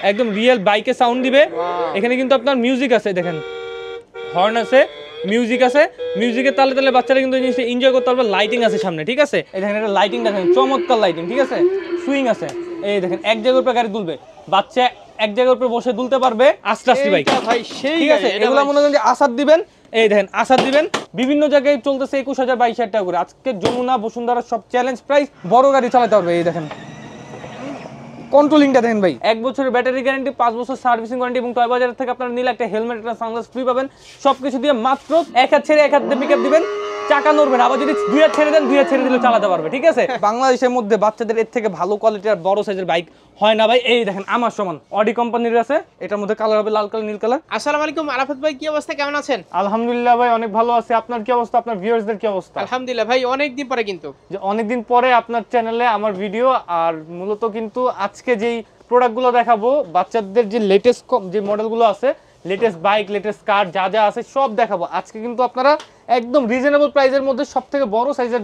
একদম রিয়েল বাইকে সাউন্ড দিবে। এখানে কিন্তু আপনার মিউজিক আছে, দেখেন হর্ন আছে, মিউজিক আছে, মিউজিকের তালে তালে বাচ্চারা কিন্তু জিনিসটা এনজয় করতে পারবে। লাইটিং আছে সামনে, ঠিক আছে? এই দেখেন এটা লাইটিং দেখেন, চমৎকার লাইটিং, ঠিক আছে? সুইং আছে, এই দেখেন এক জায়গার উপরে গাড়ি তুলবে, বাচ্চা এক জায়গার উপরে বসে তুলতে পারবে। আস্তে আস্তে বাইক ভাই সেই ঠিক আছে, এগুলো মনে করেন যে আসাদ দিবেন, এই দেখেন আসাদ দিবেন, বিভিন্ন জায়গায় চলতেছে 21,000 22,000 টাকা করে। আজকে যমুনা বসুন্ধরা সব চ্যালেঞ্জ প্রাইস, বড় গাড়ি চালাতে পারবে। এই দেখেন কন্ট্রোলিংটা দেখেন ভাই, 1 বছরের ব্যাটারি গ্যারান্টি, 5 বছর সার্ভিসিং ওয়ারেন্টি এবং টয় বাজার থেকে আপনারা নিলে একটা হেলমেট, একটা সানগ্লাস ফ্রি পাবেন। সবকিছু দিয়ে মাত্র এক হাত ছেড়ে এক হাত দিয়ে পিকআপ দিবেন, চাকা নড়বেন, আবার যদি 2 হাত ছেড়ে দেন 2 হাত ছেড়ে দিলে চালাতে পারবে, ঠিক আছে? বাংলাদেশের মধ্যে বাচ্চাদের এর থেকে ভালো কোয়ালিটির আর বড় সাইজের বাইক হয় না ভাই। এই দেখেন আমার সমান অডি কোম্পানির আছে, এটার মধ্যে কালার হবে লাল কালার, নীল কালার। আসসালামু আলাইকুম আরাফাত ভাই, কি অবস্থা, কেমন আছেন? আলহামদুলিল্লাহ ভাই অনেক ভালো আছে, আপনার কি অবস্থা, আপনার ভিউয়ার্সদের কি অবস্থা? আলহামদুলিল্লাহ ভাই, অনেকদিন পরে কিন্তু যে অনেকদিন পরে আপনার চ্যানেলে আমার ভিডিও, আর মূলত কিন্তু আজকে যেই প্রোডাক্টগুলো দেখাবো, বাচ্চাদের যে লেটেস্ট যে মডেলগুলো আছে, লেটেস্ট বাইক, লেটেস্ট কার যা যা আছে সব দেখাবো আজকে। কিন্তু আপনারা একদম রিজনেবল প্রাইসের মধ্যে সব থেকে বড় সাইজের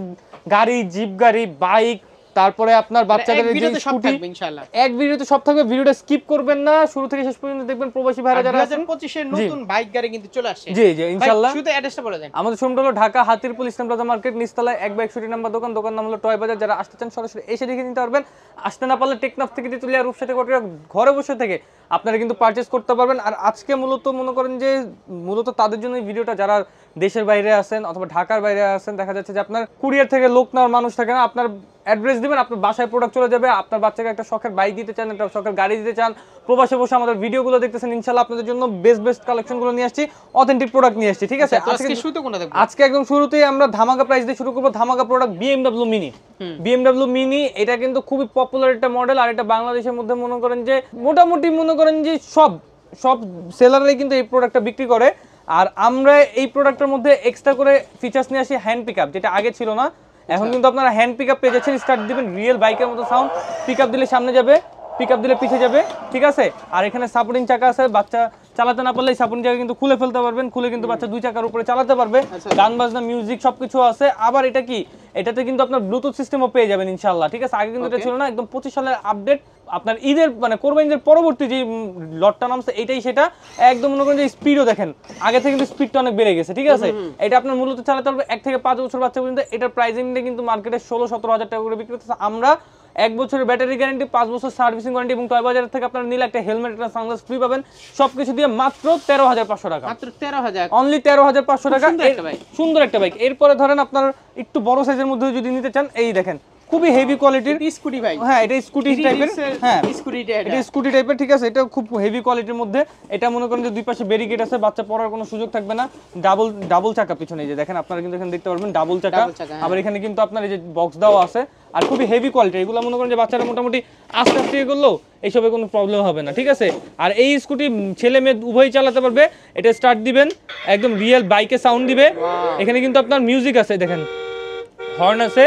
গাড়ি, জিপ গাড়ি, বাইক, তারপরে আপনার বাচ্চাদের যে স্কুটি, ইনশাআল্লাহ এক ভিডিওতে সব থাকবে। ভিডিওটা স্কিপ করবেন না, শুরু থেকে শেষ পর্যন্ত দেখবেন। প্রবাসী ভাইরা যারা আছেন, 2025 এর নতুন বাইক গাড়ি কিন্তু চলে আসছে। জি জি ইনশাআল্লাহ। শুধু অ্যাড্রেসটা বলে দেন। আমাদের শোরুমটা হলো ঢাকা হাতিরপুল ইসলাম প্লাজা মার্কেট, নিচতলায় 1/61 নাম্বার দোকান, দোকান নাম হলো টয় বাজার। যারা আসতে চান সরাসরি এসে দেখে নিতে পারবেন। আসতে না পারলে টেকনাফ থেকে তেতুলিয়া, রূপসা কোটিয়া ঘরে বসে থেকে আপনারা কিন্তু পারচেজ করতে পারবেন। আর আজকে মূলত মনে করেন যে মূলত তাদের জন্য এই ভিডিওটা, যারা দেশের বাইরে আছেন অথবা ঢাকার বাইরে আছেন, দেখা যাচ্ছে যে আপনার কুরিয়ার থেকে লোক নেওয়ার মানুষ থাকে না, আপনার অ্যাড্রেস দিবেন, আপনার বাসায় প্রোডাক্ট চলে যাবে। আপনার বাচ্চাকে একটা শখের বাইক দিতে চান, একটা শখের গাড়ি দিতে চান, প্রবাসে বসে আমাদের ভিডিওগুলো দেখতেছেন, ইনশাআল্লাহ আপনাদের জন্য বেস্ট কালেকশনগুলো নিয়ে আসছি, অথেন্টিক প্রোডাক্ট নিয়ে আসছি, ঠিক আছে? আজকে শুরুতে কোনটা দেখব? আজকে একদম শুরুতেই আমরা ধামাকা প্রাইস দিয়ে শুরু করব। ধামাকা product BMW mini. BMW mini এটা কিন্তু খুবই পপুলার একটা মডেল, আর এটা বাংলাদেশের মধ্যে মনে করেন যে মোটামুটি মনে করেন যে সব সেলাররাই কিন্তু এই প্রোডাক্টটা বিক্রি করে। আর আমরা এই প্রোডাক্টের মধ্যে এক্সট্রা করে ফিচার্স নিয়ে আসি হ্যান্ড পিকআপ, যেটা আগে ছিল না। এখন কিন্তু আপনারা হ্যান্ড পিকআপ পেয়ে যাচ্ছেন। স্টার্ট দিবেন, রিয়েল বাইকের মতো সাউন্ড, পিকআপ দিলে সামনে যাবে, পিকআপ দিলে পিছে যাবে, ঠিক আছে? আর এখানে সাপোর্টিং চাকা আছে, বাচ্চা চালাতে না পারলে সাপোর্টিং চাকা কিন্তু খুলে ফেলতে পারবেন, খুলে কিন্তু বাচ্চা 2 চাকার উপরে চালাতে পারবে। গান বাজনা, মিউজিক সবকিছু আছে। আবার এটা কি, এটাতে কিন্তু আপনার ব্লুটুথ সিস্টেমও পেয়ে যাবেন ইনশাআল্লাহ, ঠিক আছে? আগে কিন্তু এটা ছিল না, একদম 25 সালের আপডেট। আপনার ঈদের মানে কোরবানির পরবর্তী যে লটটা নামছে এটাই সেটা। একদম মনে করেন যে স্পিডও দেখেন আগে থেকে কিন্তু স্পিডটা অনেক বেড়ে গেছে, ঠিক আছে? এটা আপনার মূলত চালাতে পারবে 1 থেকে 5 বছর বাচ্চা পর্যন্ত। এটার প্রাইসিংটা কিন্তু মার্কেটে 16-17 হাজার টাকা করে বিক্রি করতেছে। আমরা 1 বছরের ব্যাটারি গ্যারান্টি, 5 বছর সার্ভিসিং ওয়ারেন্টি এবং টয় বাজার থেকে আপনারা নিলে একটা হেলমেট, একটা সানগ্লাস ফ্রি পাবেন। সবকিছু দিয়ে মাত্র 13,500 টাকা, মাত্র 13,000, অনলি 13,500 টাকা। সুন্দর একটা বাইক। এরপরে ধরেন আপনার একটু বড় সাইজের মধ্যে যদি নিতে চান, এই দেখেন খুবই হেভি কোয়ালিটির স্কুটি বাইক। হ্যাঁ এটা স্কুটি টাইপের, হ্যাঁ এটা স্কুটি টাইপের, ঠিক আছে? এটা খুব হেভি কোয়ালিটির মধ্যে। এটা মনে করেন যে দুই পাশে ব্যারিকেড আছে, বাচ্চা পড়ার কোনো সুযোগ থাকবে না। ডাবল চাকা পিছনে, এই যে দেখেন আপনারা কিন্তু এখানে দেখতে পারবেন ডাবল চাকা। আবার এখানে কিন্তু আপনার এই যে বক্স দেওয়া আছে, আর খুবই হেভি কোয়ালিটি। এগুলো মনে করেন যে বাচ্চারা মোটামুটি আস্তে আস্তে করলেও এইসবে কোনো প্রবলেম হবে না, ঠিক আছে? আর এই স্কুটি ছেলে মেয়ে উভয়ই চালাতে পারবে। এটা স্টার্ট দিবেন, একদম রিয়েল বাইকে সাউন্ড দিবে। এখানে কিন্তু আপনার মিউজিক আছে, দেখেন হর্ন আছে,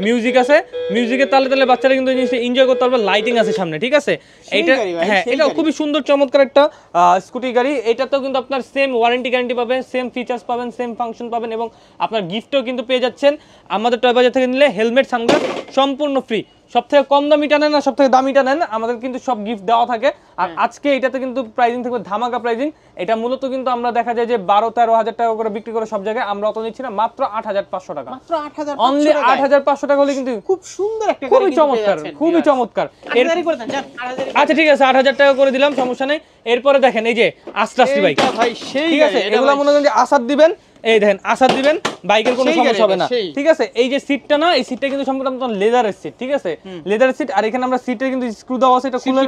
মিউজিক আছে, মিউজিকের তালে তালে বাচ্চারা কিন্তু জিনিসটা এনজয় করতে পারবে। লাইটিং আছে সামনে, ঠিক আছে? এটা হ্যাঁ এটা খুবই সুন্দর চমৎকার একটা স্কুটি গাড়ি। এটাতেও কিন্তু আপনার সেম ওয়ারেন্টি গ্যারান্টি পাবেন, সেম ফিচার্স পাবেন, সেম ফাংশন পাবেন এবং আপনার গিফটও কিন্তু পেয়ে যাচ্ছেন। আমাদের টয় বাজার থেকে নিলে হেলমেট, সানগ্লাস সম্পূর্ণ ফ্রি। সব থেকে কম দামিটা নেন না সব থেকে দামিটা নেন, আমাদের কিন্তু সব গিফট দেওয়া থাকে। আর আজকে এটাতে কিন্তু প্রাইজিং থাকবে ধামাকা প্রাইজিং। এটা মূলত কিন্তু আমরা দেখা যায় যে 12-13 হাজার টাকা করে বিক্রি করে সব জায়গায়, আমরা অত নিচ্ছি না, মাত্র 8,500 টাকা, মাত্র 8,500, অনলি 8,500 টাকা হলে কিন্তু খুব সুন্দর একটা খুবই চমৎকার, খুবই চমৎকার। আচ্ছা ঠিক আছে, 8,000 টাকা করে দিলাম, সমস্যা নেই। এরপরে দেখেন এই যে আস্তে বাইক, ঠিক আছে? এগুলো মনে করেন যে আসাদ দিবেন, এই দেখেন আসাদ দিবেন, বাইকের কোনো সমস্যা হবে না, ঠিক আছে? এই যে সিটটা না, এই সিটটা কিন্তু সম্পূর্ণ লেদারের সিট, ঠিক আছে? লেদারের সিট। আর এখানে আমরা সিটে কিন্তু স্ক্রু দেওয়া আছে, এটা খুলে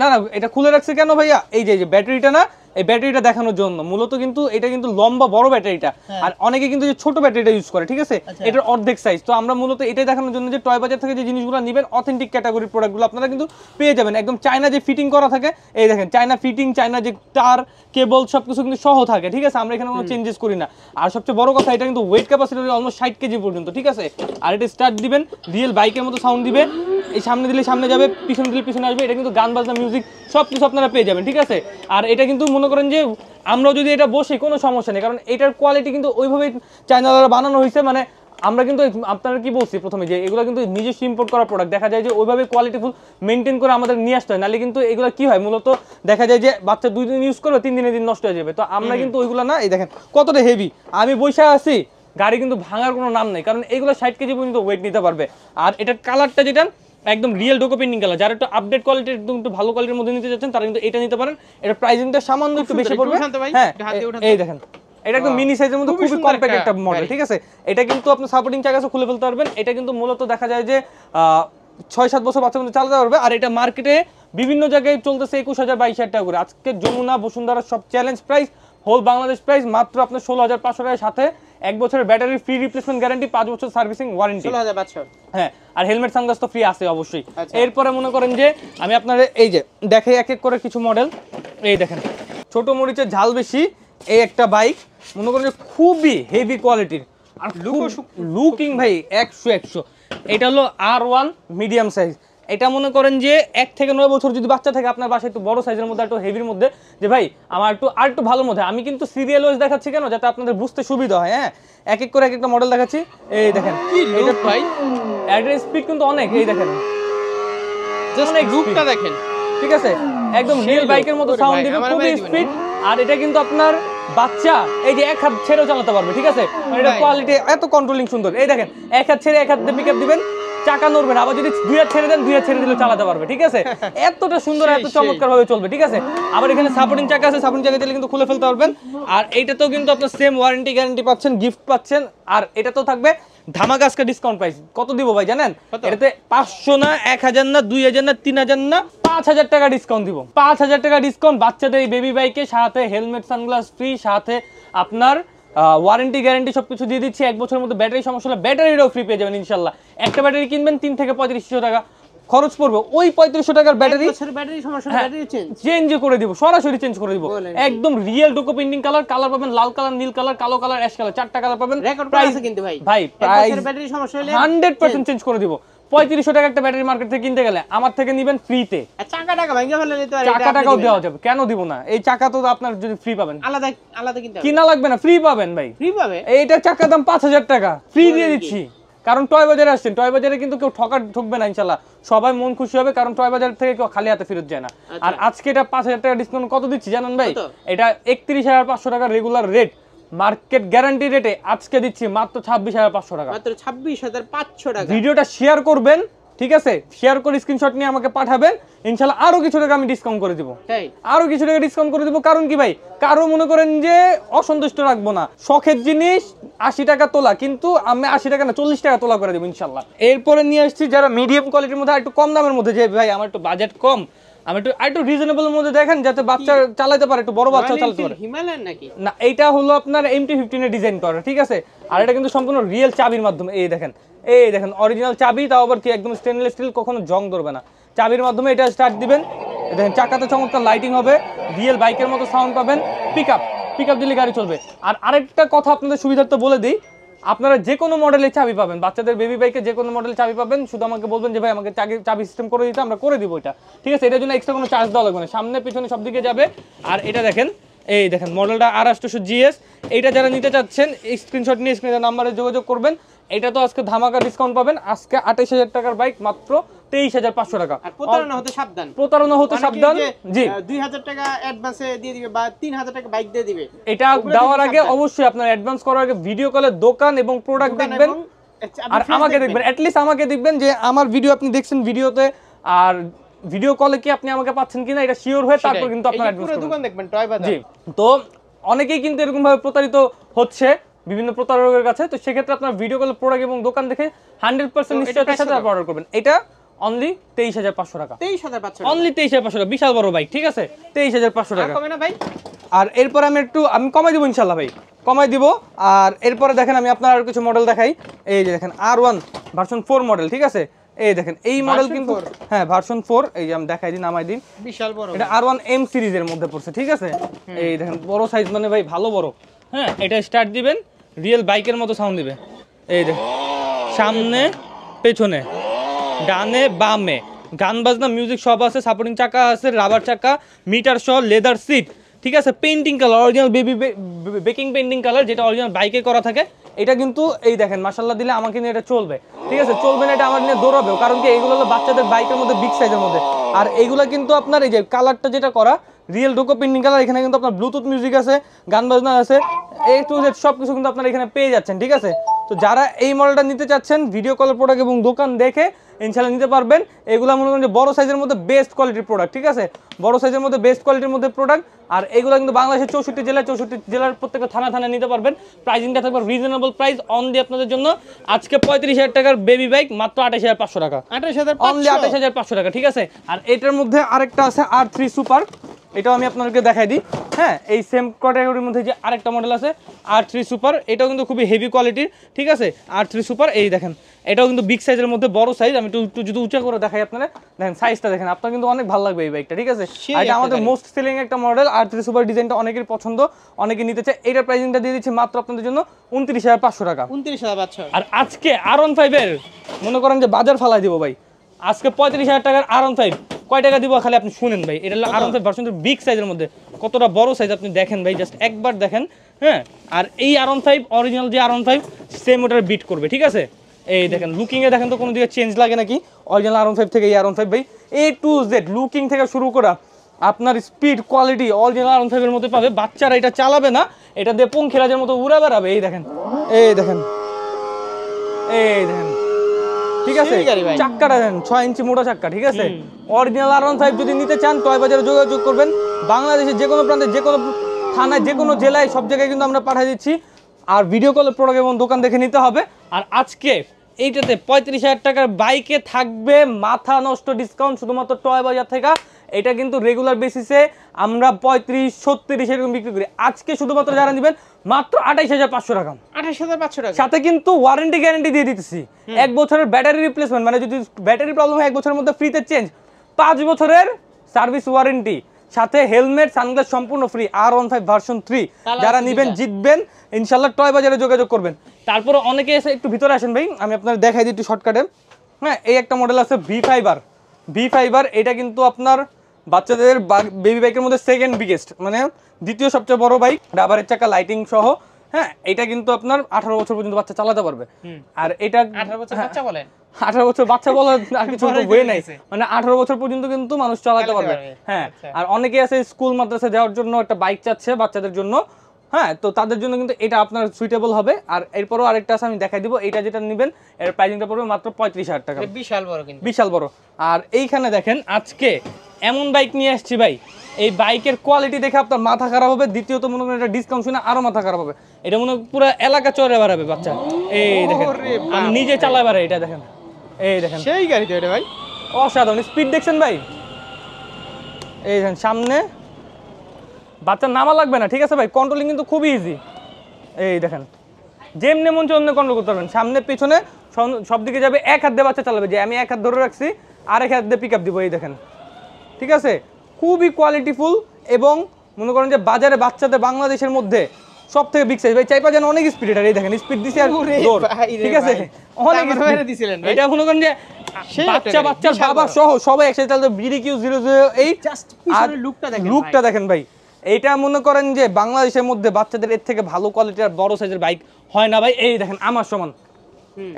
না এটা খুলে রাখছে কেন ভাইয়া? এই যে ব্যাটারিটা না, এই ব্যাটারিটা দেখানোর জন্য মূলত। কিন্তু এটা কিন্তু লম্বা বড় ব্যাটারিটা, আর অনেকে কিন্তু যে ছোট ব্যাটারিটা ইউজ করে, ঠিক আছে? এটার অর্ধেক সাইজ। তো আমরা মূলত এটাই দেখানোর জন্য যে টয় বাজার থেকে যে জিনিসগুলো নেবেন, অথেন্টিক ক্যাটাগরির প্রোডাক্টগুলো আপনারা কিন্তু পেয়ে যাবেন। একদম চায়না যে ফিটিং করা থাকে, এই দেখেন চায়না ফিটিং, চায়না যে তার কেবল সবকিছু কিন্তু সহ থাকে, ঠিক আছে? আমরা এখানে কোনো চেঞ্জেস করি না। আর সবচেয়ে বড় কথা, এটা কিন্তু ওয়েট ক্যাপাসিটি অলমোস্ট 60 কেজি পর্যন্ত, ঠিক আছে? আর এটা স্টার্ট দিবেন, রিয়েল বাইকের মতো সাউন্ড দিবে। এই সামনে দিলে সামনে যাবে, পিছনে দিলে পিছনে আসবে। এটা কিন্তু গান বাজনা, মিউজিক সবকিছু আপনারা পেয়ে যাবেন, ঠিক আছে? আর এটা কিন্তু মনে করেন যে আমরাও যদি এটা বসি কোনো সমস্যা নেই, কারণ এটার কোয়ালিটি কিন্তু ওইভাবেই চায়নারা বানানো হয়েছে। মানে আমরা কিন্তু আপনারা কি বলছি প্রথমে যে এগুলো কিন্তু নিজস্ব ইম্পোর্ট করা প্রোডাক্ট, দেখা যায় যে ওইভাবে কোয়ালিটিফুল মেনটেন করে আমাদের নিয়ে আসতে হয়, নাহলে কিন্তু এগুলো কি হয় মূলত দেখা যায় যে বাচ্চা 2 দিন ইউজ করবে 3 দিনের দিন নষ্ট হয়ে যাবে। তো আমরা কিন্তু ওইগুলো না, এই দেখেন কতটা হেভি, আমি বসে আছি গাড়ি কিন্তু ভাঙার কোনো নাম নেই, কারণ এগুলো 60 কেজি পর্যন্ত ওয়েট নিতে পারবে। আর এটার কালারটা যেটা একদম রিয়েল ডোকো পেন্টিং কালার, যারা একটু আপডেট কোয়ালিটির একটু ভালো কোয়ালিটির মধ্যে নিতে যাচ্ছেন তারা কিন্তু এটা নিতে পারেন। এটা প্রাইসিংটা সামান্য একটু বেশি পড়বে। হ্যাঁ এই দেখেন এটা একদম মিনি সাইজের মধ্যে খুবই কম্প্যাক্ট একটা মডেল, ঠিক আছে। এটা কিন্তু আপনি সাপোর্টিং চাকা আছে খুলে ফেলতে পারবেন। এটা কিন্তু মূলত দেখা যায় যে 6-7 বছর বাচ্চা কিন্তু চালাতে পারবে। আর এটা মার্কেটে বিভিন্ন জায়গায় চলতেছে 21,000 22,000 টাকা করে। আজকে যমুনা বসুন্ধরা সব challenge price, whole Bangladesh price মাত্র আপনার 16,500 টাকার সাথে 1 বছরের ব্যাটারি ফ্রি রিপ্লেসমেন্ট গ্যারান্টি, 5 বছর সার্ভিসিং ওয়ারেন্টি। 16,500। হ্যাঁ, আর হেলমেট সানগ্লাস তো ফ্রি আছে অবশ্যই। এরপরে মনে করেন যে আমি আপনার এই যে দেখাই এক এক করে কিছু মডেল। এই দেখেন ছোট মরিচের ঝাল বেশি এই একটা বাইক, মনে করেন যে খুবই হেভি কোয়ালিটির আর লুকিং ভাই 100। এটা হলো R1 মিডিয়াম সাইজ। এটা মনে করেন যে 1 থেকে 9 বছর যদি বাচ্চা থাকে আপনার বাসায় একটু বড় সাইজের মধ্যে, একটু হেভির মধ্যে, যে ভাই আমার একটু ভালোর মধ্যে, আমি কিন্তু সিরিয়াল ওয়াইজ দেখাচ্ছি কেন, যাতে আপনাদের বুঝতে সুবিধা হয়। হ্যাঁ, এক এক করে এক একটা মডেল দেখাচ্ছি। এই দেখেন এটা ভাই এর স্পিড কিন্তু অনেক, এই দেখেন জাস্ট লুকটা দেখেন, ঠিক আছে, একদম রিয়েল বাইকের মতো সাউন্ড দিবে, খুবই স্পিড। আর এটা কিন্তু আপনার বাচ্চা এই যে এক হাত ছেড়েও চালাতে পারবে, ঠিক আছে, এটা কোয়ালিটি এত কন্ট্রোলিং সুন্দর। এই দেখেন এক হাত ছেড়ে এক হাত দিয়ে পিকআপ দিবেন, চাকা নড়বে না, আবার যদি 2 হাত ছেড়ে দেন 2 হাত ছেড়ে দিলে চালাতে পারবে, ঠিক আছে, এতটা সুন্দর এত চমৎকার ভাবে চলবে, ঠিক আছে। আবার এখানে সাপোর্টিং চাকা আছে, সাপোর্টিং চাকা দিলে কিন্তু খুলে ফেলতে পারবেন। আর এইটাতেও কিন্তু আপনার সেম ওয়ারেন্টি গ্যারান্টি পাচ্ছেন, গিফট পাচ্ছেন। আর এটাতেও থাকবে ধামাকা আজকে ডিসকাউন্ট প্রাইস। কত দিব ভাই জানেন? এটাতে 500 না, 1000 না, 2000 না, 3000 না, 5000 টাকা ডিসকাউন্ট দিব। 5000 টাকা ডিসকাউন্ট বাচ্চাদের এই বেবি বাইকে, সাথে হেলমেট সানগ্লাস ফ্রি, সাথে আপনার ওয়ারেন্টি গ্যারান্টি সবকিছু দিয়ে দিচ্ছি। 1 বছরের মধ্যে ব্যাটারি সমস্যা হলে ব্যাটারিটাও ফ্রি পেয়ে যাবেন ইনশাল্লাহ। একটা ব্যাটারি কিনবেন 3 থেকে 3500 টাকা খরচ পড়বে, ওই 3500 টাকার ব্যাটারি সমস্যা ব্যাটারি চেঞ্জ করে দিব, সরাসরি চেঞ্জ করে দিব। একদম রিয়েল ডোকো পেন্টিং কালার, কালার পাবেন লাল কালার, নীল কালার, কালো কালার, অ্যাশ কালার, 4টা কালার পাবেন। প্রাইস কিন্তু ভাই প্রাইস ব্যাটারি সমস্যা হলে 100% চেঞ্জ করে দিব। 3500 টাকা একটা ব্যাটারি মার্কেট থেকে কিনতে গেলে আমার থেকে নেবেন ফ্রিতে। চাকা টাকা ভাঙা ফেলে নিতে পারে, চাকা টাকাও দেওয়া যাবে, কেন দিব না? এই চাকা তো আপনার যদি ফ্রি পাবেন, আলাদা আলাদা কিনতে হবে, কিনা লাগবে না, ফ্রি পাবেন ভাই, ফ্রি পাবে। এইটা চাকার দাম 5000 টাকা ফ্রি দিয়ে দিচ্ছি। কারণ টয় বাজারে আসছেন, টয় বাজারে কিন্তু কেউ ঠকবে না ইনশাল্লাহ, সবাই মন খুশি হবে, কারণ টয় বাজার থেকে কেউ খালি হাতে ফেরত যায় না। আর আজকে এটা 5000 টাকা ডিসকাউন্ট কত দিচ্ছি জানেন ভাই? এটা 31,500 টাকা রেগুলার রেট, মার্কেট গ্যারান্টি রেটে আজকে দিচ্ছি মাত্র 26,500 টাকা, মাত্র 26,500 টাকা। ভিডিওটা শেয়ার করবেন, ঠিক আছে, শেয়ার করে স্ক্রিনশট নিয়ে আমাকে পাঠাবেন, ইনশাআল্লাহ আরো কিছু টাকা আমি ডিসকাউন্ট করে দিব, আরো কিছু টাকা ডিসকাউন্ট করে দিব। কারণ কি ভাই, কারো মনে করেন যে অসন্তুষ্ট রাখবো না, শখের জিনিস 80 টাকা তোলা, কিন্তু আমি 80 টাকা না 40 টাকা তোলা করে দেবো ইনশাআল্লাহ। এরপরে নিয়ে আসছি যারা মিডিয়াম কোয়ালিটির মধ্যে, একটু কম দামের মধ্যে, যে ভাই আমার একটু বাজেট কম, আমি একটু রিজনেবলের মধ্যে দেখেন, যাতে বাচ্চা চালাতে পারে, একটু বড় বাচ্চা চালাতে পারে। হিমালয়ান নাকি না, এইটা হলো আপনার MT-15 এর ডিজাইন করা, ঠিক আছে। আর এটা কিন্তু সম্পূর্ণ রিয়েল চাবির মাধ্যমে, এই দেখেন অরিজিনাল চাবি, তাও আবার কি একদম স্টেনলেস স্টিল, কখনো জং ধরবে না। চাবির মাধ্যমে এটা স্টার্ট দিবেন, দেখেন চাকাতে চমৎকার লাইটিং হবে, রিয়েল বাইকের মতো সাউন্ড পাবেন, পিকআপ দিলে গাড়ি চলবে। আর আরেকটা কথা আপনাদের সুবিধার্থে বলে দিই, আপনারা যে কোনো মডেলের চাবি পাবেন, বাচ্চাদের বেবি বাইকে যে কোনো মডেলের চাবি পাবেন, শুধু আমাকে বলবেন যে ভাই আমাকে চাবি সিস্টেম করে দিতে, আমরা করে দিব এটা, ঠিক আছে। এটার জন্য এক্সট্রা কোনো চার্জ দেওয়া লাগবে না, সামনে পিছনে সব দিকে যাবে। আর এটা দেখেন, এই দেখেন মডেলটা R800 GS, এইটা যারা নিতে চাচ্ছেন স্ক্রিনশট নিয়ে স্ক্রিনের নাম্বারে যোগাযোগ করবেন। এটা তো আজকে ধামাকা ডিসকাউন্ট পাবেন, আজকে 28,000 টাকার বাইক মাত্র 23,500 টাকা। প্রতারণা হতে সাবধান, জি 2000 টাকা অ্যাডভান্সে দিয়ে দিবে বা 3000 টাকা বাইক দিয়ে দিবে। এটা দেওয়ার আগে অবশ্যই আপনার অ্যাডভান্স করার আগে ভিডিও কলে দোকান এবং প্রোডাক্ট দেখবেন, আর আমাকে দেখবেন, অ্যাটলিস্ট আমাকে দেখবেন যে আমার ভিডিও আপনি দেখছেন ভিডিওতে, আর ভিডিও কলে কি আপনি আমাকে পাচ্ছেন কিনা এটা শিওর হয়ে তারপর কিন্তু আপনার অ্যাডভান্স করবেন। দোকান দেখবেন টয় বাজার। জি, তো অনেকেই কিন্তু এরকম ভাবে প্রতারিত হচ্ছে বিভিন্ন প্রতারকের কাছে, তো সেক্ষেত্রে আপনার ভিডিও কলে প্রোডাক্ট এবং দোকান দেখে 100% নিশ্চয়তার সাথে অর্ডার করবেন। এটা অনলি 23,500 টাকা, 23,500 অনলি 23,500 টাকা, বিশাল বড় বাইক, ঠিক আছে, 23,500 টাকা। কমে না ভাই? আর এরপর আমি কমাই দিব ইনশাল্লাহ ভাই, কমাই দিব। আর এরপরে দেখেন আমি আপনার আর কিছু মডেল দেখাই। এই যে দেখেন R1 ভার্সন 4 মডেল, ঠিক আছে, এই দেখেন এই মডেল কিন্তু, হ্যাঁ ভার্সন 4, এই যে আমি দেখাই দিই, নামাই দিন, বিশাল বড়, এটা R1 M সিরিজের মধ্যে পড়ছে, ঠিক আছে। এই দেখেন বড় সাইজ, মানে ভাই ভালো বড়। হ্যাঁ, এটা স্টার্ট দিবেন, রিয়েল বাইকের মতো সাউন্ড দিবে, এই দেখেন সামনে পেছনে ডানে বামে গান বাজনা মিউজিক সব আছে, সাপোর্টিং চাকা আছে, রাবার চাকা, মিটার সহ, লেদার সিট, ঠিক আছে, painting colour, original baby baking painting colour, যেটা অরিজিনাল বাইকে করা থাকে। এটা কিন্তু এই দেখেন মাশাআল্লাহ দিলে আমাকে নিয়ে এটা চলবে, ঠিক আছে, চলবে না এটা আমার নিয়ে দৌড়াবেও, কারণ কি এইগুলো হলো বাচ্চাদের বাইকের মধ্যে বিগ সাইজের মধ্যে। আর এইগুলো কিন্তু আপনার এই যে কালারটা যেটা করা রিয়েল ডোকো পেইন্টিং কালার, এখানে কিন্তু আপনার ব্লুটুথ মিউজিক আছে, গান বাজনা আছে, A to Z সব কিছু কিন্তু আপনারা এখানে পেয়ে যাচ্ছেন, ঠিক আছে। তো যারা এই মডেলটা নিতে চাচ্ছেন ভিডিও কলের প্রোডাক্ট এবং দোকান দেখে ইনশাআল্লাহ নিতে পারবেন। এগুলো মনে করেন যে বড় সাইজের মধ্যে বেস্ট কোয়ালিটির প্রোডাক্ট, ঠিক আছে, বড় সাইজের মধ্যে বেস্ট কোয়ালিটির মধ্যে প্রোডাক্ট। আর এগুলো কিন্তু বাংলাদেশের 64 জেলার প্রত্যেকটা থানা নিতে পারবেন। প্রাইসিংটা থাকবে রিজনেবল প্রাইস অনলি আপনাদের জন্য আজকে 35,000 টাকার বেবি বাইক মাত্র 28,500 টাকা, 28,500 অনলি 28,500 টাকা, ঠিক আছে। আর এটার মধ্যে আরেকটা আছে R3 সুপার, এটাও আমি আপনাদেরকে দেখাই দিই। হ্যাঁ, এই সেম ক্যাটাগরির মধ্যে যে আরেকটা মডেল আছে R3 সুপার, এটাও কিন্তু খুবই হেভি কোয়ালিটির, ঠিক আছে। R3 সুপার এই দেখেন, এটাও কিন্তু বিগ সাইজের মধ্যে বড় সাইজ। আমি একটু যদি উঁচা করে দেখাই আপনারা, দেখেন সাইজটা দেখেন, আপনার কিন্তু অনেক ভালো লাগবে এই বাইকটা, ঠিক আছে। আর এটা আমাদের মোস্ট সেলিং একটা মডেল R3 সুপার, ডিজাইনটা অনেকের পছন্দ, অনেকে নিতে চায়। এটার প্রাইসিংটা দিয়ে দিচ্ছি মাত্র আপনাদের জন্য 29,500 টাকা। 29,500। আর আজকে R15 এর মনে করেন যে বাজার ফালাই দিব ভাই, আজকে 35,000 টাকার R15 কয় টাকা দিব খালি আপনি শুনেন ভাই। এটা হলো R15 ভার্সন বিগ সাইজের মধ্যে, কতটা বড় সাইজ আপনি দেখেন ভাই, জাস্ট একবার দেখেন। হ্যাঁ, আর এই R15 অরিজিনাল যে R15 সেম ওটার বিট করবে, ঠিক আছে। এই দেখেন লুকিং এ দেখেন তো কোনো দিকে চেঞ্জ লাগে নাকি, অরিজিনাল R15 থেকে এই R15 ভাই A to Z লুকিং থেকে শুরু করা আপনার স্পিড কোয়ালিটি অরিজিনাল R15 এর মধ্যে পাবে। বাচ্চারা এটা চালাবে না, এটা দিয়ে পঙ্খিরাজের মতো উড়ে বেড়াবে। এই দেখেন, এই দেখেন, এই দেখেন, ঠিক আছে। চাক্কাটা দেন 6 ইঞ্চি মোটা চাক্কা, ঠিক আছে। অরিজিনাল R15 যদি নিতে চান টয় বাজারে যোগাযোগ করবেন। বাংলাদেশের যে কোনো প্রান্তে, যে কোনো থানায়, যে কোনো জেলায়, সব জায়গায় কিন্তু আমরা পাঠিয়ে দিচ্ছি। আর ভিডিও কলের প্রোডাক্ট এবং দোকান দেখে নিতে হবে। আর আজকে এইটাতে 35,000 টাকার বাইকে থাকবে মাথা নষ্ট ডিসকাউন্ট শুধুমাত্র টয় বাজার থেকে। এটা কিন্তু রেগুলার বেসিসে আমরা 35, 37 এরকম বিক্রি করি। আজকে শুধুমাত্র যারা নেবেন মাত্র 28,500 টাকা, 28,500 টাকা। সাথে কিন্তু ওয়ারেন্টি গ্যারান্টি দিয়ে দিতেছি। 1 বছরের ব্যাটারি রিপ্লেসমেন্ট, মানে যদি ব্যাটারি প্রবলেম হয় 1 বছরের মধ্যে ফ্রিতে চেঞ্জ, 5 বছরের সার্ভিস ওয়ারেন্টি, সাথে হেলমেট সানগ্লাস সম্পূর্ণ ফ্রি। R15 ভার্সন 3 যারা নেবেন জিতবেন ইনশাআল্লাহ। টয় বাজারে যোগাযোগ করবেন। তারপরে অনেকে এসে একটু ভিতরে আসেন ভাই, আমি আপনাদের দেখাই দিই একটু শর্টকাটে। হ্যাঁ, এই একটা মডেল আছে V5R, এটা কিন্তু আপনার বাচ্চাদের বেবি বাইকের মধ্যে সেকেন্ড বিগেস্ট, মানে দ্বিতীয় সবচেয়ে বড় বাইক, রাবারের চাকা, লাইটিং সহ। হ্যাঁ, এটা কিন্তু আপনার 18 বছর পর্যন্ত বাচ্চা চালাতে পারবে। আর এটা 18 বছর বাচ্চা বলেন, 18 বছর বাচ্চা বলার আর কিছু বই নাই, মানে 18 বছর পর্যন্ত কিন্তু মানুষ চালাতে পারবে। হ্যাঁ, আর অনেকে আছে স্কুল মাদ্রাসা যাওয়ার জন্য একটা বাইক চাচ্ছে বাচ্চাদের জন্য। হ্যাঁ, তো তাদের জন্য কিন্তু এটা আপনার সুইটেবল হবে। আর এরপরও আরেকটা আছে, আমি দেখাই দিব। এটা যেটা নেবেন এর প্রাইসিংটা পড়বে মাত্র 35,000 টাকা, বিশাল বড় কিন্তু, বিশাল বড়। আর এইখানে দেখেন আজকে এমন বাইক নিয়ে আসছি ভাই, এই বাইকের কোয়ালিটি দেখে আপনার মাথা খারাপ হবে। দ্বিতীয়ত মনে করেন এটা ডিসকাউন্ট শুনে আরো মাথা খারাপ হবে। এটা মনে পুরো এলাকা চড়ে বেড়াবে বাচ্চা। এই দেখেন, আমি নিজে চালাই বেড়াই, এটা দেখেন, এই দেখেন সেই গাড়ি তো এটা ভাই, অসাধারণ স্পিড দেখছেন ভাই। এই দেখেন সামনে বাচ্চা নামা লাগবে না, ঠিক আছে ভাই, কন্ট্রোলিং কিন্তু খুবই ইজি। এই দেখেন যেমনি মন চায় কন্ট্রোল করতে পারবেন, সামনে পেছনে সব দিকে যাবে। এক হাত দিয়ে বাচ্চা চালাবে, যে আমি এক হাত ধরে রাখছি আরেক হাত দিয়ে পিক আপ দিব। এই দেখেন, ঠিক আছে, খুবই কোয়ালিটিফুল। এবং মনে করেন যে বাজারে বাচ্চাদের বাংলাদেশের মধ্যে সব থেকে বিগ সাইজ ভাই, চাইপা যেন অনেক স্পিড। এটা এই দেখেন স্পিড দিছে আর দৌড়, ঠিক আছে, অনেক স্পিড দিছিলেন। এটা মনে করেন যে বাচ্চার বাবা সহ সবাই একসাথে চালাতে। BDQ008 জাস্ট পিছনের লুকটা দেখেন ভাই। এইটা মনে করেন যে বাংলাদেশের মধ্যে বাচ্চাদের এর থেকে ভালো কোয়ালিটির আর বড় সাইজের বাইক হয় না ভাই। এই দেখেন আমার সমান,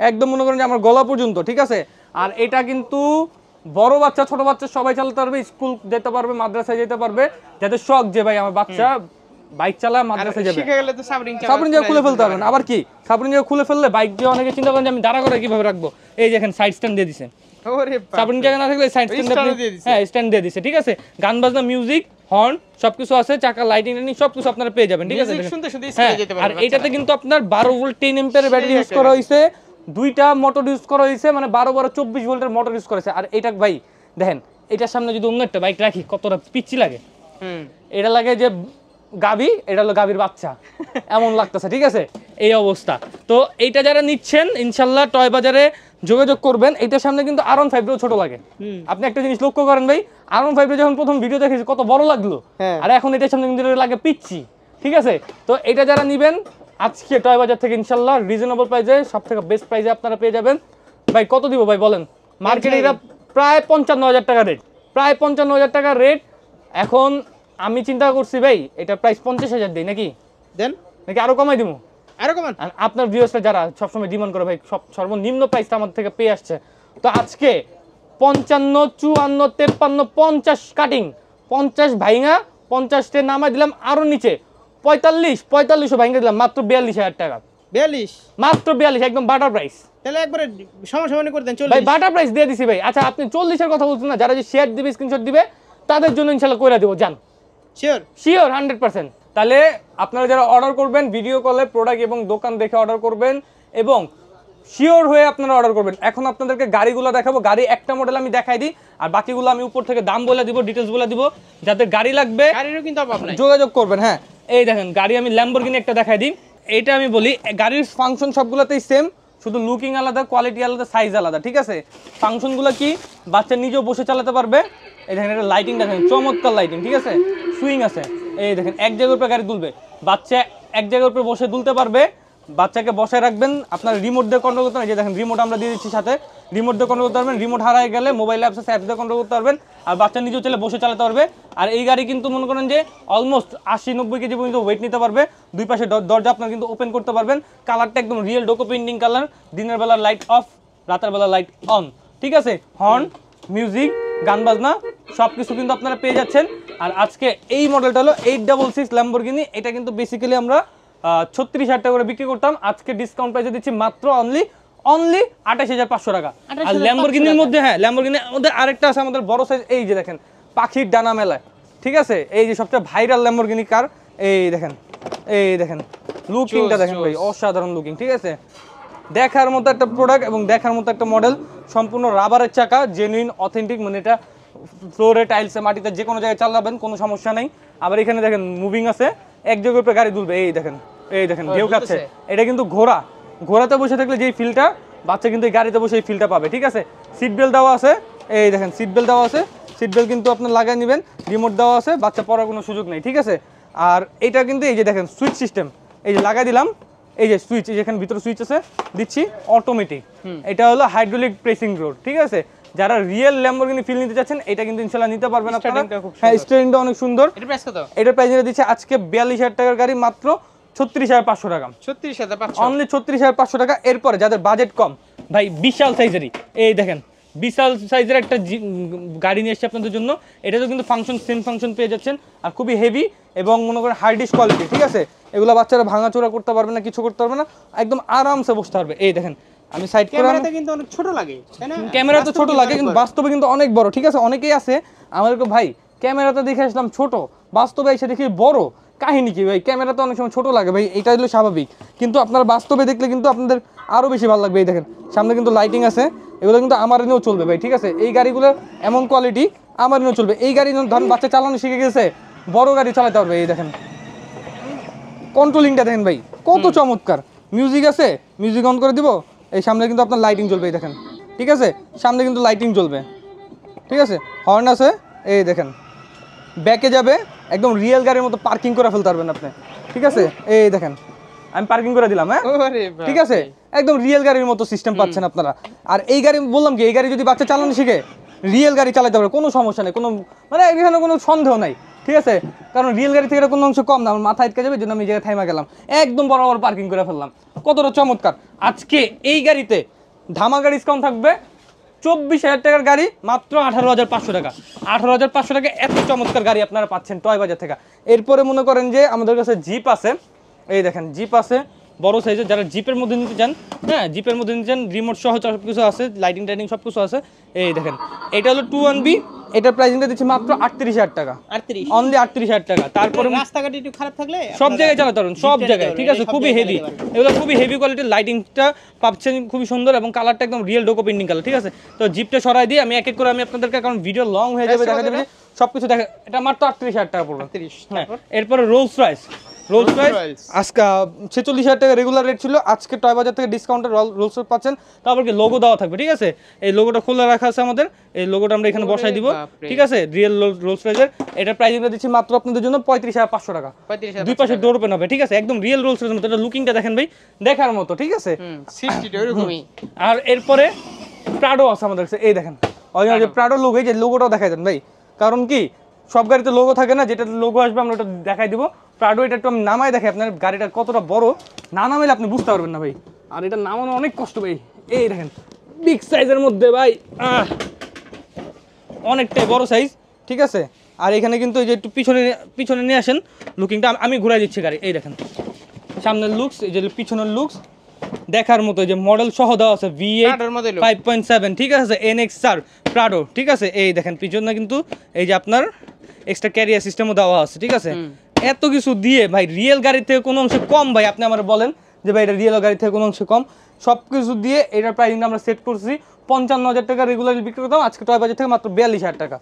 একদম মনে করেন যে আমার গলা পর্যন্ত, ঠিক আছে। আর এটা কিন্তু বড় বাচ্চা ছোট বাচ্চা সবাই চালাতে পারবে, স্কুল যেতে পারবে, মাদ্রাসায় যেতে পারবে, যাদের শখ যে ভাই আমার বাচ্চা বাইক চালায় মাদ্রাসায় যাবে, শিখে গেলে তো সাবরিং খুলে ফেলতে পারবেন। আবার কি সাবরিং খুলে ফেললে বাইক দিয়ে অনেকে চিন্তা করেন যে আমি দাঁড়া করে কিভাবে রাখবো। এই দেখেন সাইড স্ট্যান্ড দিয়ে দিছে, সাবরিং জায়গা না থাকলে সাইড স্ট্যান্ড, হ্যাঁ স্ট্যান্ড দিয়ে দিছে, ঠিক আছে। গান বাজনা, মিউজিক, হর্ন সবকিছু আছে, চাকা লাইটিং সবকিছু আপনারা পেয়ে যাবেন, ঠিক আছে। আর এটাতে কিন্তু আপনার 12 ভোল্ট 10 অ্যাম্পিয়ারের ব্যাটারি ইউজ করা হয়েছে, দুইটা মোটর ইউজ করা হয়েছে, মানে 12-24 ভোল্টের মোটর ইউজ করেছে। আর এটা ভাই দেখেন, এটার সামনে যদি অন্য একটা বাইক রাখি কতটা পিচ্ছি লাগে। এটা লাগে যে গাবি, এটা হলো গাবির বাচ্চা এমন লাগতেছে, ঠিক আছে, এই অবস্থা। তো এইটা যারা নিচ্ছেন ইনশাল্লাহ টয় বাজারে যোগাযোগ করবেন। এটার সামনে কিন্তু R15 ছোট লাগে। আপনি একটা জিনিস লক্ষ্য করেন ভাই, R15 যখন প্রথম ভিডিও দেখেছি কত বড় লাগলো, আর এখন এটার সামনে কিন্তু লাগে পিচ্ছি, ঠিক আছে। তো এটা যারা নিবেন আজকে টয় বাজার থেকে ইনশাল্লাহ রিজনেবল প্রাইসে, সব থেকে বেস্ট প্রাইসে আপনারা পেয়ে যাবেন। ভাই কত দিব ভাই বলেন? মার্কেটে এটা প্রায় 55,000 টাকা রেট, প্রায় 55,000 টাকা রেট। এখন আমি চিন্তা করছি ভাই এটা প্রাইস 50,000 দেই নাকি দেন নাকি আরো কমাই দিমু আরো কমান। আর আপনার ভিউয়ার্সরা যারা সবসময় ডিমান্ড করে ভাই সর্বনিম্ন প্রাইসটা আমাদের থেকে পেয়ে আসছে, তো আজকে 55 54 53 50 কাটিং 50 ভাইঙা 50 টে নামাই দিলাম আরো নিচে 45 ভাইঙা দিলাম মাত্র 42,000 টাকা। 42 মাত্র 42 একদম বাটার প্রাইস তাহলে একবারে সমাসমানি করে দেন ভাই 40। বাটার প্রাইস দিয়ে দিছি ভাই। আচ্ছা আপনি 40 এর কথা বলছেন না, যারা যে শেয়ার দিবে স্ক্রিনশট দিবে তাদের জন্য ইনশাআল্লাহ কইরা দেব জান শিওর শিওর 100%। তাহলে আপনারা যারা অর্ডার করবেন ভিডিও কলে প্রোডাক্ট এবং দোকান দেখে অর্ডার করবেন এবং শিওর হয়ে আপনারা অর্ডার করবেন। এখন আপনাদেরকে গাড়িগুলো দেখাবো, গাড়ি একটা মডেল আমি দেখাই দিই আর বাকিগুলো আমি উপর থেকে দাম বলে দিব, ডিটেলস বলে দিব। যাদের গাড়ি লাগবে গাড়িরও কিন্তু অভাব নাই, যোগাযোগ করবেন। হ্যাঁ এই দেখেন গাড়ি আমি ল্যাম্বরগিনি একটা দেখাই দিই। এইটা আমি বলি গাড়ির ফাংশন সবগুলোতেই সেম, শুধু লুকিং আলাদা, কোয়ালিটি আলাদা, সাইজ আলাদা, ঠিক আছে। ফাংশনগুলো কি বাচ্চা নিজেও বসে চালাতে পারবে। এই দেখেন এটা লাইটিং দেখেন চমৎকার লাইটিং, ঠিক আছে। সুইং আছে, এই দেখেন এক জায়গার উপরে গাড়ি তুলবে, বাচ্চা এক জায়গার উপরে বসে তুলতে পারবে। বাচ্চাকে বসায় রাখবেন, আপনার রিমোট দিয়ে কন্ট্রোল করতে পারবেন। এই যে দেখেন রিমোট আমরা দিয়ে দিচ্ছি সাথে, রিমোট দিয়ে কন্ট্রোল করতে পারবেন। রিমোট হারায় গেলে মোবাইল অ্যাপস আছে, অ্যাপস দিয়ে কন্ট্রোল করতে পারবেন। আর বাচ্চা নিজেও চলে বসে চালাতে পারবে। আর এই গাড়ি কিন্তু মনে করেন যে অলমোস্ট 80-90 কেজি পর্যন্ত ওয়েট নিতে পারবে। দুই পাশে দরজা আপনার কিন্তু ওপেন করতে পারবেন। কালারটা একদম রিয়েল ডোকো পেইন্টিং কালার, দিনের বেলা লাইট অফ, রাতের বেলা লাইট অন, ঠিক আছে। হর্ন, মিউজিক, গান বাজনা সব কিছু কিন্তু আপনারা পেয়ে যাচ্ছেন। আর আজকে এই মডেলটা হলো 866 ল্যাম্বরগিনি। এটা কিন্তু বেসিক্যালি আমরা 36,000 টাকা করে বিক্রি করতাম, আজকে ডিসকাউন্ট প্রাইসে দিচ্ছি মাত্র অনলি 28,500 টাকা। আর ল্যাম্বরগিনির মধ্যে হ্যাঁ ল্যাম্বরগিনির মধ্যে আরেকটা আছে আমাদের বড় সাইজ, এই যে দেখেন পাখির ডানা মেলায়, ঠিক আছে। এই যে সবচেয়ে ভাইরাল ল্যাম্বরগিনি কার, এই দেখেন লুকিংটা দেখেন ভাই, অসাধারণ লুকিং, ঠিক আছে। দেখার মতো একটা প্রোডাক্ট এবং দেখার মতো একটা মডেল, সম্পূর্ণ রাবারের চাকা, জেনুইন অথেন্টিক, মানে এটা ফ্লোরে টাইলসে মাটিতে যে কোনো জায়গায় চালাবেন কোনো সমস্যা নেই। আবার এখানে দেখেন মুভিং আছে, এক জায়গার উপরে গাড়ি তুলবে, এই দেখেন ঢেউ খাচ্ছে। এটা কিন্তু ঘোড়াতে বসে থাকলে যেই ফিলটা বাচ্চা কিন্তু এই গাড়িতে বসে এই ফিলটা পাবে, ঠিক আছে। সিট বেল্ট দেওয়া আছে, এই দেখেন সিট বেল্ট দেওয়া আছে, সিট বেল্ট কিন্তু আপনার লাগাই নেবেন। রিমোট দেওয়া আছে, বাচ্চা পড়ার কোনো সুযোগ নেই, ঠিক আছে। আর এটা কিন্তু এই যে দেখেন সুইচ সিস্টেম, এই যে লাগাই দিলাম, এই যে সুইচ, এই যেখানে ভিতরে সুইচ আছে দিচ্ছি অটোমেটিক। এটা হলো হাইড্রোলিক প্রেসিং রোড, ঠিক আছে। যারা রিয়েল ল্যাম্বরগিনি ফিল নিতে চাচ্ছেন এটা কিন্তু ইনশাআল্লাহ নিতে পারবেন আপনারা। হ্যাঁ স্টিয়ারিংটা অনেক সুন্দর। এটা প্রাইস কত? এটার প্রাইস দিচ্ছি আজকে 42,000 টাকার গাড়ি মাত্র 36,500 টাকা, 36,500 অনলি 36,500 টাকা। এরপরে যাদের বাজেট কম ভাই, বিশাল সাইজেরই এই দেখেন বিশাল সাইজের একটা গাড়ি নিয়ে এসেছি আপনাদের জন্য। এটাতেও কিন্তু ফাংশন সেম ফাংশন পেয়ে যাচ্ছেন আর খুবই হেভি এবং মনে করেন হার্ডিশ কোয়ালিটি, ঠিক আছে। এগুলো বাচ্চারা ভাঙাচোরা করতে পারবে না, কিছু করতে পারবে না, একদম আরামসে বসতে পারবে। এই দেখেন আমি সাইড করে, ক্যামেরাতে কিন্তু অনেক ছোট লাগে, তাই না? ক্যামেরা তো ছোট লাগে কিন্তু বাস্তবে কিন্তু অনেক বড়, ঠিক আছে। অনেকেই আছে আমাদেরকে ভাই ক্যামেরাতে দেখে আসলাম ছোট, বাস্তবে এসে দেখি বড়, কাহিনী কি ভাই? ক্যামেরাতে অনেক সময় ছোট লাগে ভাই, এটা হলো স্বাভাবিক, কিন্তু আপনারা বাস্তবে দেখলে কিন্তু আপনাদের আরো বেশি ভালো লাগবে। এই দেখেন সামনে কিন্তু লাইটিং আছে, এগুলো কিন্তু আমার নিয়েও চলবে ভাই, ঠিক আছে। এই গাড়িগুলো এমন কোয়ালিটি আমার নিয়েও চলবে। এই গাড়ি ধরুন বাচ্চা চালানো শিখে গেছে, বড় গাড়ি চালাতে পারবে। এই দেখেন কন্ট্রোলিংটা দেখেন ভাই কত চমৎকার। মিউজিক আছে, মিউজিক অন করে দিব, এই সামনে কিন্তু আপনার লাইটিং জ্বলবে, এই দেখেন, ঠিক আছে। সামনে কিন্তু লাইটিং জ্বলবে, ঠিক আছে। হর্ন আছে, এই দেখেন ব্যাকে যাবে, একদম রিয়েল গাড়ির মতো পার্কিং করে ফেলতে পারবেন আপনি, ঠিক আছে। এই দেখেন আমি পার্কিং করে দিলাম, হ্যাঁ ঠিক আছে, একদম রিয়েল গাড়ির মতো সিস্টেম পাচ্ছেন আপনারা। আর এই গাড়ি বললাম কি, এই গাড়ি যদি বাচ্চা চালানো শিখে রিয়েল গাড়ি চালাতে পারে, কোনো সমস্যা নেই, কোনো মানে এখানে কোনো সন্দেহ নাই, ঠিক আছে। কারণ রিয়েল গাড়ি থেকে কোনো অংশ কম না, আমার মাথা আটকে যাবে, জন্য আমি জায়গায় থাইমা গেলাম, একদম বরাবর পার্কিং করে ফেললাম, কতটা চমৎকার। আজকে এই গাড়িতে ধামাকা ডিসকাউন্ট থাকবে, 24,000 টাকার গাড়ি মাত্র 18,500 টাকা। 18,500 টাকা এত চমৎকার গাড়ি আপনারা পাচ্ছেন টয় বাজার থেকে। এরপরে মনে করেন যে আমাদের কাছে জিপ আছে, এই দেখেন জিপ আছে বড় সাইজের, যারা জিপের মধ্যে নিতে চান, হ্যাঁ জিপের মধ্যে নিতে চান, রিমোট সহ সব কিছু আছে, লাইটিং টাইটিং সব কিছু আছে। এই দেখেন এটা হলো 2-1B, এটার প্রাইসিংটা দিচ্ছি মাত্র 38,000 টাকা, 38 অনলি 38,000 টাকা। তারপরে রাস্তাঘাটে একটু খারাপ থাকলে সব জায়গায় চালাতে পারবেন, সব জায়গায়, ঠিক আছে। খুবই হেভি, এগুলো খুবই হেভি কোয়ালিটির, লাইটিংটা পাচ্ছেন খুবই সুন্দর এবং কালারটা একদম রিয়েল ডোকো পেইন্টিং কালার, ঠিক আছে। তো জিপটা সরাই দিয়ে আমি এক এক করে আমি আপনাদেরকে, কারণ ভিডিও লং হয়ে যাবে, দেখা যাবে সবকিছু দেখা, এটা মাত্র 38,000 টাকা পড়বে। হ্যাঁ এরপরে রোলস রয়েস আজকে 46,000 টাকা রেগুলার রেট ছিল, আজকে টয় বাজার থেকে ডিসকাউন্টে রোলস রয়েস পাচ্ছেন। তারপর কি লোগো দেওয়া থাকবে, ঠিক আছে। এই লোগোটা খোলা রাখা আছে আমাদের, এই লোগোটা আমরা এখানে বসাই দিব, ঠিক আছে। রিয়েল রোলস রয়েসের এটার প্রাইসিংটা দিচ্ছি মাত্র আপনাদের জন্য 35,500 টাকা। দুই পাশে ডোর ওপেন হবে, ঠিক আছে, একদম রিয়েল রোলস রয়েসের মতো। এটা লুকিংটা দেখেন ভাই, দেখার মতো, ঠিক আছে। আর এরপরে প্রাডো আছে আমাদের কাছে, এই দেখেন অরিজিনাল যে প্রাডো লোগো, এই যে লোগোটাও দেখাই দেন ভাই, কারণ কি সব গাড়িতে লোগো থাকে না, যেটা লোগো আসবে আমরা ওটা দেখাই দিব। প্রাডো এটা একটু আমি নামাই দেখে আপনার গাড়িটা কতটা বড়, না নামাইলে আপনি বুঝতে পারবেন না ভাই। আর এটা নামানো অনেক কষ্ট ভাই। এই দেখেন বিগ সাইজের মধ্যে ভাই, অনেকটাই বড় সাইজ, ঠিক আছে। আর এখানে কিন্তু এই যে একটু পিছনে নিয়ে আসেন, লুকিংটা আমি ঘুরাই দিচ্ছি গাড়ি। এই দেখেন সামনের লুকস, এই যে পিছনের লুকস দেখার মতো, যে মডেল সহ দেওয়া আছে V8 5.7, ঠিক আছে, NXR প্রাডো, ঠিক আছে। এই দেখেন পিছনে কিন্তু এই যে আপনার এক্সট্রা ক্যারিয়ার সিস্টেমও দেওয়া আছে, ঠিক আছে। এত কিছু দিয়ে ভাই রিয়েল গাড়ি থেকে কোনো অংশে কম ভাই, আপনি আমার বলেন যে ভাই এটা রিয়েল গাড়ি থেকে কোনো অংশে কম। সব কিছু দিয়ে এটার প্রাইসিংটা আমরা সেট করছি 55,000 টাকা রেগুলারলি বিক্রি করতাম, আজকে টয় বাজার থেকে মাত্র 42,000 টাকা।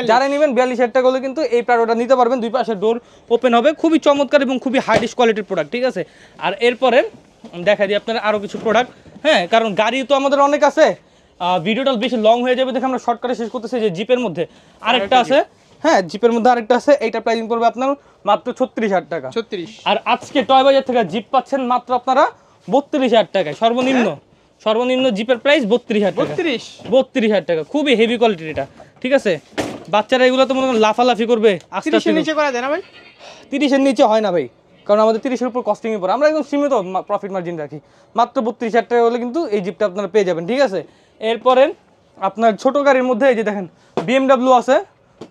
যারা নেবেন 42,000 টাকা হলে কিন্তু এই প্রাডোটা নিতে পারবেন। দুই পাশে ডোর ওপেন হবে, খুবই চমৎকার এবং খুবই হাইডিশ কোয়ালিটির প্রোডাক্ট, ঠিক আছে। আর এরপরে দেখা দিই আপনারা আরও কিছু প্রোডাক্ট, হ্যাঁ, কারণ গাড়ি তো আমাদের অনেক আছে, ভিডিওটা বেশি লং হয়ে যাবে দেখে আমরা শর্টকাটে শেষ করতেছি। যে জিপের মধ্যে আরেকটা আছে, হ্যাঁ জিপের মধ্যে আরেকটা আছে, এইটা প্রাইসিং পড়বে আপনার মাত্র 36,000 টাকা। 36। আর আজকে টয় বাজার থেকে জিপ পাচ্ছেন মাত্র আপনারা 32,000 টাকায়, সর্বনিম্ন জিপের প্রাইস 32,000 টাকা। 32,000 টাকা, খুবই হেভি কোয়ালিটির এটা, ঠিক আছে। বাচ্চারা এগুলো তো মনে করেন লাফালাফি করবে, আস্তে 30 আস্তে এর নিচে করা যায় না ভাই? 30-এর নিচে হয় না ভাই, কারণ আমাদের 30-এর উপর কস্টিংয়ে পড়ে, আমরা একদম সীমিত প্রফিট মার্জিন রাখি। মাত্র 32,000 টাকা হলে কিন্তু এই জিপটা আপনারা পেয়ে যাবেন, ঠিক আছে। এরপরে আপনার ছোট গাড়ির মধ্যে এই যে দেখেন BMW আছে,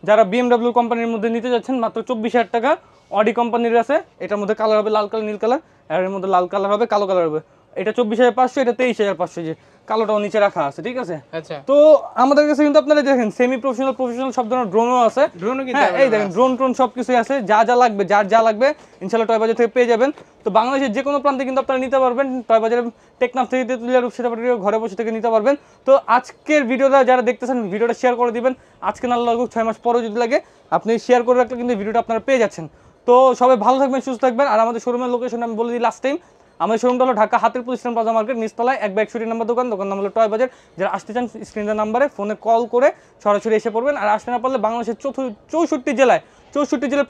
যারা BMW কোম্পানির মধ্যে নিতে যাচ্ছেন মাত্র 24,000 টাকা। অডি কোম্পানির আছে, এটার মধ্যে কালার হবে লাল কালার নীল কালার, আর এর মধ্যে লাল কালার হবে কালো কালার হবে। এটা 24,500, এটা 23,500, যে কালোটাও নিচে রাখা আছে, ঠিক আছে। আচ্ছা, তো আমাদের কাছে কিন্তু আপনারা দেখেন সেমি প্রফেশনাল সব ধরনের ড্রোনও আছে। ড্রোনও কিন্তু হ্যাঁ, এই দেখেন ড্রোন সব কিছুই আছে, যা লাগবে, যার যা লাগবে ইনশাআল্লাহ টয় বাজার থেকে পেয়ে যাবেন। তো বাংলাদেশের যে কোনো প্রান্তে কিন্তু আপনারা নিতে পারবেন, টয় বাজারের টেকনাফ থেকে তেতুলিয়া রূপসারি ঘরে বসে থেকে নিতে পারবেন। তো আজকের ভিডিওটা যারা দেখতেছেন ভিডিওটা শেয়ার করে দিবেন, আজকে না লাগুক 6 মাস পরে যদি লাগে আপনি শেয়ার করে রাখলে কিন্তু ভিডিওটা আপনারা পেয়ে যাচ্ছেন। তো সবাই ভালো থাকবেন, সুস্থ থাকবেন। আর আমাদের শোরুমের লোকেশন আমি বলে দিই লাস্ট টাইম, আমাদের শোরুমটা হলো ঢাকা হাতের প্রতিষ্ঠান প্লাজা মার্কেট, নিচতলায় 1/61 নম্বর দোকান নাম হলো টয় বাজার। যারা আসতে চান স্ক্রিনের নাম্বারে ফোনে কল করে সরাসরি এসে পড়বেন। আর আসতে না পারলে বাংলাদেশের 64 জেলায়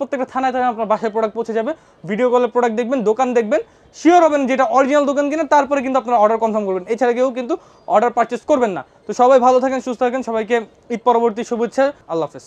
প্রত্যেকটা থানায় আপনার বাসায় প্রোডাক্ট পৌঁছে যাবে। ভিডিও কলে প্রোডাক্ট দেখবেন, দোকান দেখবেন, শিওর হবেন যেটা অরিজিনাল দোকান কিনা, তারপরে কিন্তু আপনারা অর্ডার কনফার্ম করবেন। এছাড়া কেউ কিন্তু অর্ডার পারচেস করবেন না। তো সবাই ভালো থাকেন, সুস্থ থাকেন, সবাইকে ঈদ পরবর্তী শুভেচ্ছা, আল্লাহ হাফেজ।